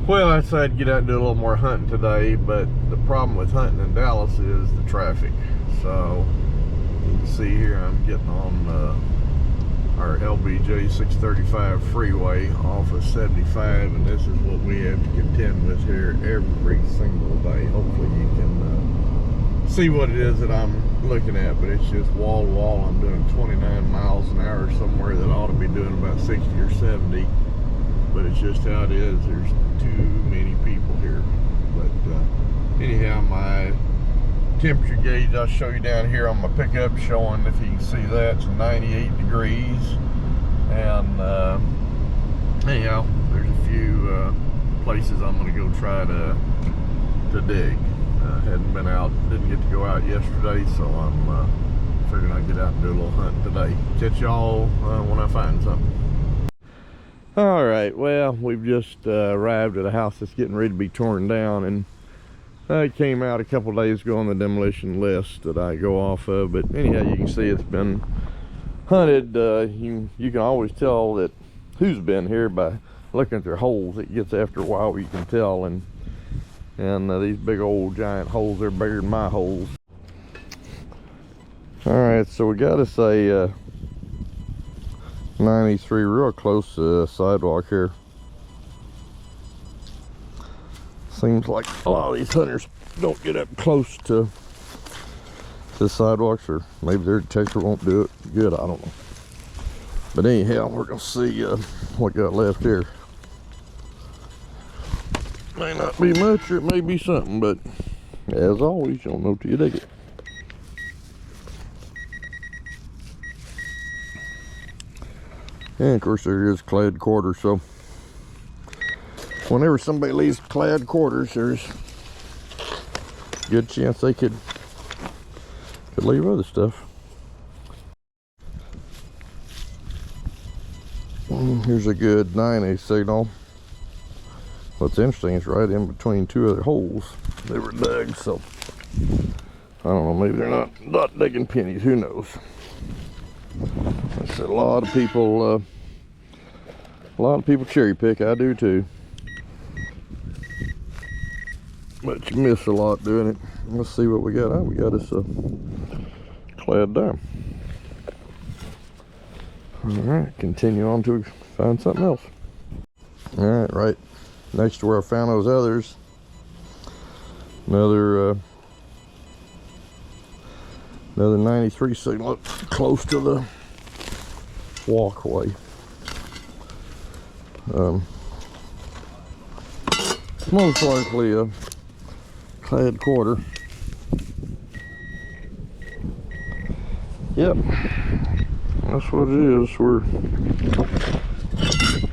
Well, I decided to get out and do a little more hunting today, but the problem with hunting in Dallas is the traffic. So you can see here I'm getting on our LBJ 635 freeway off of 75, and this is what we have to contend with here every single day. Hopefully you can see what it is that I'm looking at, but it's just wall to wall. I'm doing 29 miles an hour somewhere that ought to be doing about 60 or 70, but it's just how it is. There's too many people here. But anyhow, my temperature gauge I'll show you down here on my pickup, showing, if you can see that, it's 98 degrees. And anyhow, there's a few places I'm going to go try to dig. Hadn't been out, didn't get to go out yesterday, so I'm figuring I'd get out and do a little hunting today. Catch y'all when I find something. All right, well, we've just arrived at a house that's getting ready to be torn down, and it came out a couple days ago on the demolition list that I go off of. But anyhow, you can see it's been hunted. You can always tell that who's been here by looking at their holes. It gets, after a while, you can tell, and these big old giant holes, they're bigger than my holes. All right, so we got us a 93 real close to the sidewalk here. Seems like a lot of these hunters don't get up close to the sidewalks, or maybe their detector won't do it good, I don't know. But anyhow, we're gonna see what got left here. May not be much, or it may be something, but as always, you don't know till you dig it. And of course there is clad quarters, so whenever somebody leaves clad quarters, there's a good chance they could leave other stuff. Here's a good 90 signal. What's interesting is right in between two other holes they were dug, so I don't know, maybe they're not digging pennies, who knows. I said a lot of people cherry pick. I do too, but you miss a lot doing it. Let's see what we got. We got us a clad dime. All right, continue on to find something else. All right, right next to where I found those others, another 93 signal up close to the walkway. Most likely a clad quarter. Yep, that's what it is. We're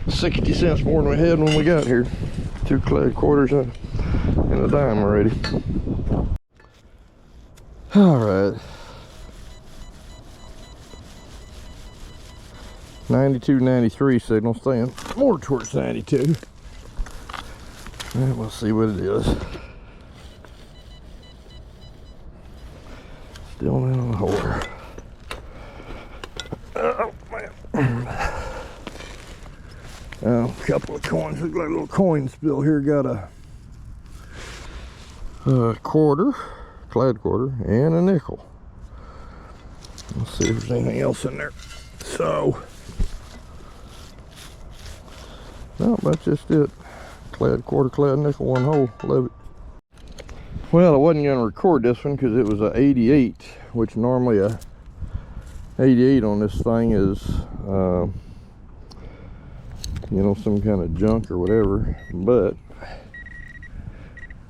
60 cents more than we had when we got here. 2 clad quarters and a dime already. All right. 92, 93 signal, staying more towards 92. And we'll see what it is. Still in the hole. Oh man. A couple of coins. Look like a little coin spill here. Got a quarter, clad quarter, and a nickel. Let's see if there's anything else in there. So, no, that's just it. Clad quarter, clad nickel, one hole. Love it. Well, I wasn't going to record this one because it was a 88, which normally a 88 on this thing is, you know, some kind of junk or whatever. But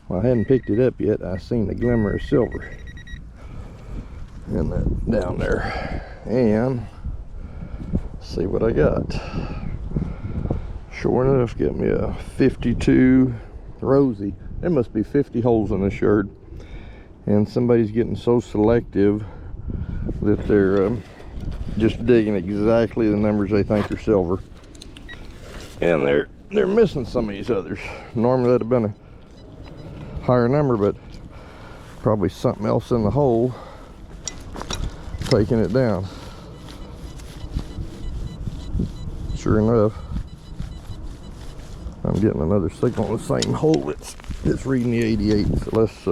well, I hadn't picked it up yet. I seen the glimmer of silver in that down there, and see what I got. Sure enough, get me a 52 Rosie. There must be 50 holes in this shirt, and somebody's getting so selective that they're just digging exactly the numbers they think are silver, and they're missing some of these others. Normally that'd have been a higher number, but probably something else in the hole taking it down. Sure enough, I'm getting another signal on the same hole. It's reading the 88. So let's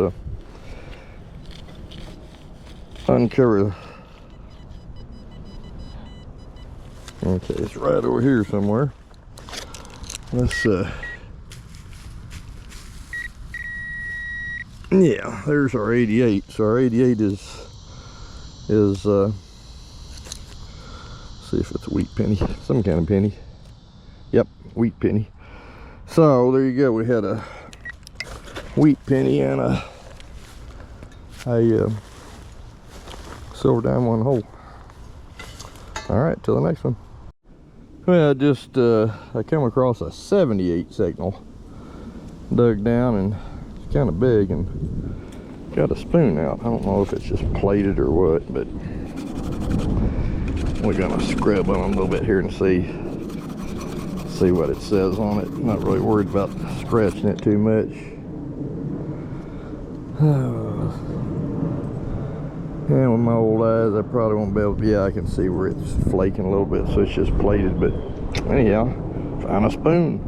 uncover. Okay, it's right over here somewhere. Let's yeah, there's our 88. So our 88 is see if it's a wheat penny, some kind of penny. Yep, wheat penny. So there you go. We had a wheat penny and a silver dime one hole. All right, till the next one. Well, I just I come across a 78 signal. Dug down and it's kind of big and got a spoon out. I don't know if it's just plated or what, but we're gonna scrub on it a little bit here and see what it says on it. I'm not really worried about scratching it too much. And with my old eyes, I probably won't be able to, yeah, I can see where it's flaking a little bit, so it's just plated, but anyhow, find a spoon.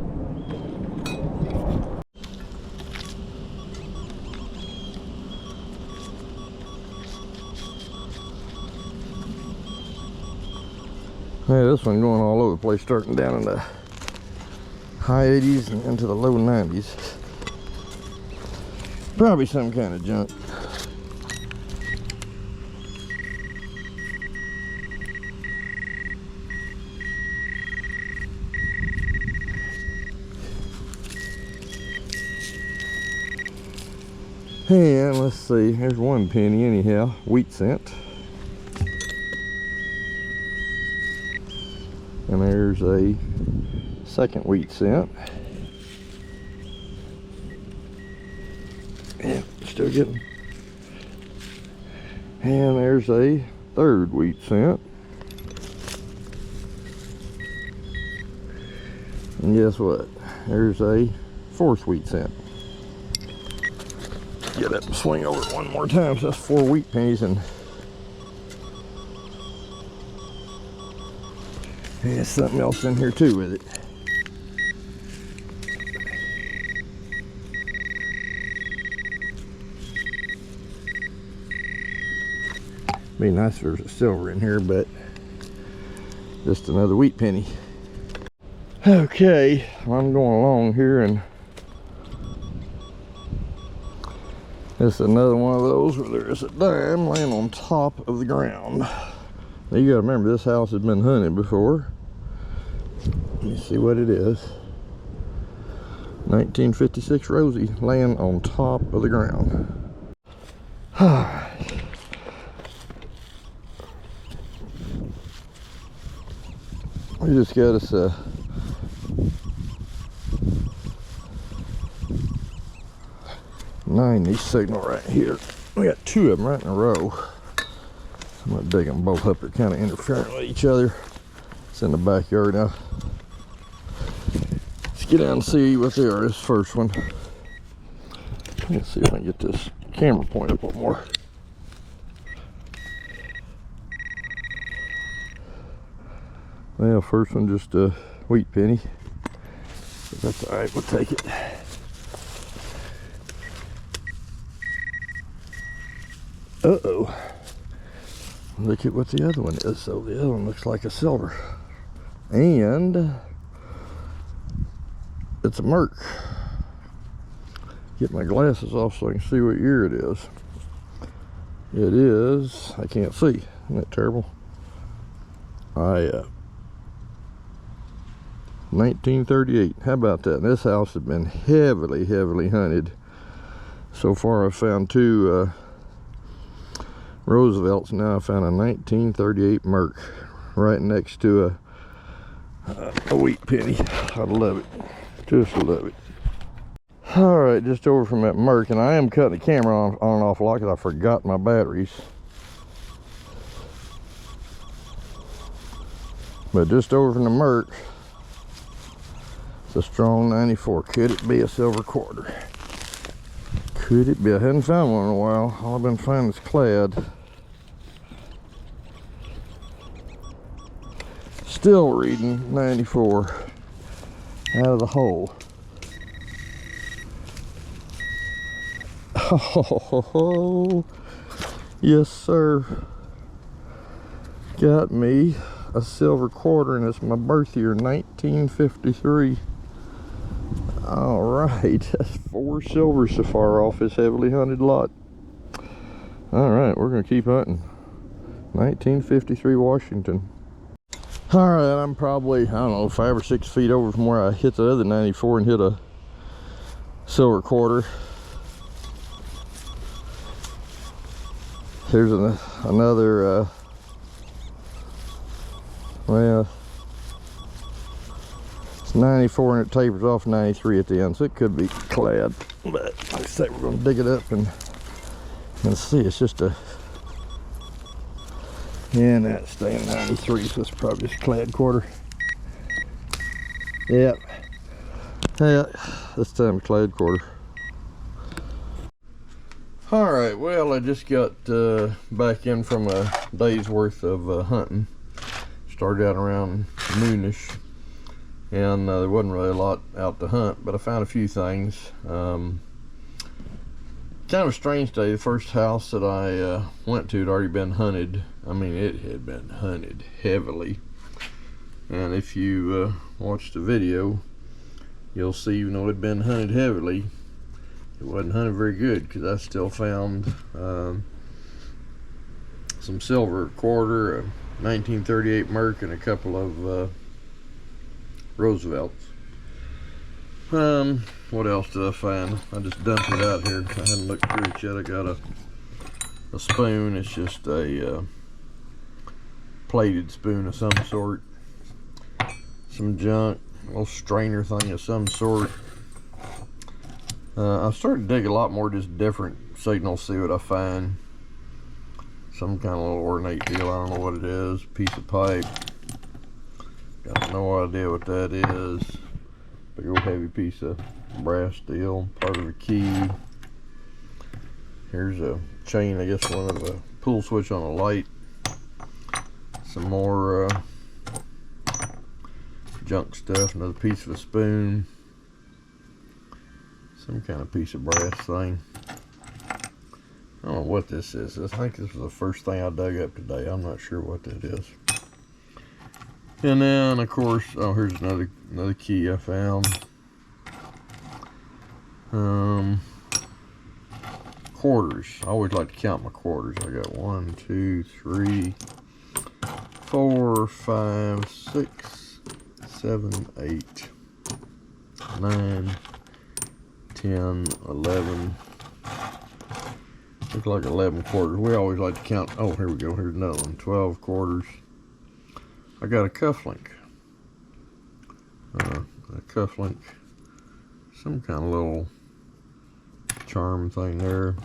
Yeah, this one going all over the place, starting down in the high 80s and into the low 90s. Probably some kind of junk. And let's see, here's one penny anyhow, wheat cent. And there's a second wheat cent. Yeah, still getting. And there's a third wheat cent. And guess what? There's a fourth wheat cent. Get up and swing over it one more time. So that's 4 wheat pennies, and there's something else in here too with it. Be nice if there's a silver in here, but just another wheat penny. Okay, I'm going along here, and it's another one of those where there's a dime laying on top of the ground. Now you gotta remember, this house has been hunted before. Let me see what it is. 1956 Rosie laying on top of the ground. We just got us a '90s signal right here. We got 2 of them right in a row. I'm gonna dig them both up. They're kind of interfering with each other. It's in the backyard now. Let's get down and see what they are. This first one. Let's see if I can get this camera point up a little more. Well, first one just a wheat penny. But that's all right. We'll take it. Uh-oh. Look at what the other one is. So the other one looks like a silver. And it's a Merc. Get my glasses off so I can see what year it is. It is, I can't see. Isn't that terrible? 1938. How about that? This house has been heavily hunted. So far I've found 2 Roosevelts. Now I found a 1938 Merc right next to a wheat penny. I love it. Just love it. All right, just over from that Merc, and I am cutting the camera on and off a lot because I forgot my batteries. But just over from the Merc, it's a strong 94. Could it be a silver quarter? Could it be? I hadn't found one in a while. All I've been finding is clad. Still reading 94 out of the hole. Oh, yes, sir. Got me a silver quarter, and it's my birth year, 1953. All right, that's 4 silvers so far off this heavily hunted lot. All right, we're gonna keep hunting. 1953 Washington. All right, I'm probably, I don't know, 5 or 6 feet over from where I hit the other 94 and hit a silver quarter. Here's another, well, it's 94 and it tapers off 93 at the end, so it could be clad. But like I say, we're gonna dig it up and see. It's just a, yeah, and that's staying 93, so it's probably just a clad quarter. Yep. Yeah, this time a clad quarter. All right, well, I just got back in from a day's worth of hunting. Started out around noonish, and there wasn't really a lot out to hunt, but I found a few things. Kind of a strange day. The first house that I went to had already been hunted. I mean, it had been hunted heavily. And if you watch the video, you'll see, even though it had been hunted heavily, it wasn't hunted very good, because I still found some silver quarter, a 1938 Merc, and a couple of Roosevelts. What else did I find? I just dumped it out here. I hadn't looked through it yet. I got a spoon. It's just a plated spoon of some sort. Some junk, a little strainer thing of some sort. I've started to dig a lot more just different signals, see what I find. Some kind of little ornate deal, I don't know what it is. Piece of pipe. Got no idea what that is. Big old heavy piece of brass steel, part of a key. Here's a chain, I guess one of a pull switch on a light. Some more junk stuff, another piece of a spoon. Some kind of piece of brass thing. I don't know what this is. I think this was the first thing I dug up today. I'm not sure what that is. And then, of course, oh, here's another key I found. Quarters. I always like to count my quarters. I got 1, 2, 3, 4, 5, 6, 7, 8, 9, 10, 11. Look like 11 quarters. We always like to count. Oh, here we go. Here's another one. 12 quarters. I got a cufflink. A cufflink. Some kind of little charm thing there.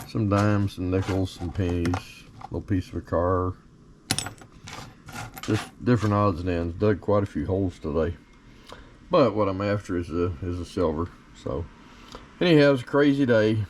Some dimes, some nickels, some pennies. A little piece of a car. Just different odds and ends. Dug quite a few holes today. But what I'm after is a silver. So anyhow, it's a crazy day.